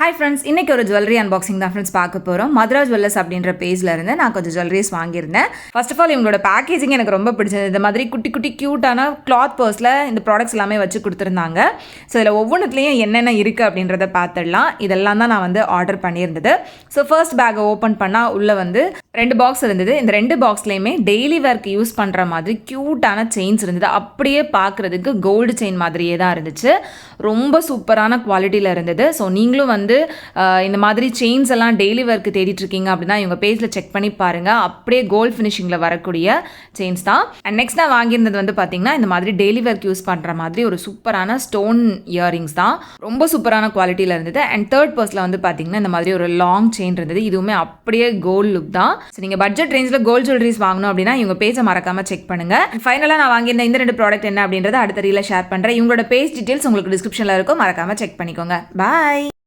Hi friends, இன்றைக்கி ஒரு jewellery unboxing தான் ஃப்ரெண்ட்ஸ் பார்க்க போகிறோம். மதுரா ஜுவல்லர்ஸ் அப்படின்ற பேஜில் இருந்து நான் கொஞ்சம் ஜுவல்லரிஸ் வாங்கியிருந்தேன். ஃபர்ஸ்ட் ஆஃப் ஆல் இவங்களோட பேக்கேஜிங் எனக்கு ரொம்ப பிடிச்சது. இந்த மாதிரி குட்டி குட்டி க்யூட்டான கிளாத் பர்ஸில் இந்த ப்ராடக்ட்ஸ் எல்லாமே வச்சு கொடுத்துருந்தாங்க. ஸோ இதில் ஒவ்வொன்றுத்துலேயும் என்னென்ன இருக்குது அப்படின்றத பார்த்துடலாம். இதெல்லாம் தான் நான் வந்து ஆர்டர் பண்ணியிருந்தது. ஸோ ஃபர்ஸ்ட் பேக்கை ஓப்பன் பண்ணால் உள்ளே வந்து 2 பாக்ஸ் இருந்தது. இந்த 2 பாக்ஸ்லேயுமே டெய்லி வேர்க்கு யூஸ் பண்ணுற மாதிரி க்யூட்டான செயின்ஸ் இருந்தது. அப்படியே பார்க்குறதுக்கு கோல்டு செயின் மாதிரியே தான் இருந்துச்சு. ரொம்ப சூப்பரான குவாலிட்டியில் இருந்தது. ஸோ நீங்களும் வந்து இந்த மாதிரி செயின்ஸ் எல்லாம் டெய்லி ஒர்க்கு தேடிட்டு இருக்கீங்க அப்படின்னா இவங்க பேஜில் செக் பண்ணி பாருங்கள். அப்படியே கோல்ட் ஃபினிஷிங்கில் வரக்கூடிய செயின்ஸ் தான். அண்ட் நெக்ஸ்ட் நான் வாங்கியிருந்தது வந்து பார்த்தீங்கன்னா இந்த மாதிரி டெய்லி ஒர்க் யூஸ் பண்ணுற மாதிரி ஒரு சூப்பரான ஸ்டோன் இயரிங்ஸ் தான். ரொம்ப சூப்பரான குவாலிட்டியில் இருந்தது. அண்ட் தேர்ட் பர்ஸில் வந்து பார்த்தீங்கன்னா இந்த மாதிரி ஒரு லாங் செயின் இருந்தது. இதுவுமே அப்படியே கோல்டு லுக் தான். ஸோ நீங்கள் பட்ஜெட் ரேஞ்சில் கோல்ட் ஜுவல்லரிஸ் வாங்கணும் அப்படின்னா இவங்க பேஜை மறக்காமல் செக் பண்ணுங்கள். ஃபைனலாக நான் வாங்கியிருந்த இந்த 2 ப்ராடக்ட் என்ன அப்படின்றத அடுத்த ரீல ஷேர் பண்ணுறேன். இவங்களோட பேஜ் டீட்டெயில்ஸ் உங்களுக்கு டிஸ்கிரிப்ஷனில் இருக்கும். மறக்காமல் செக் பண்ணிக்கோங்க. பாய்.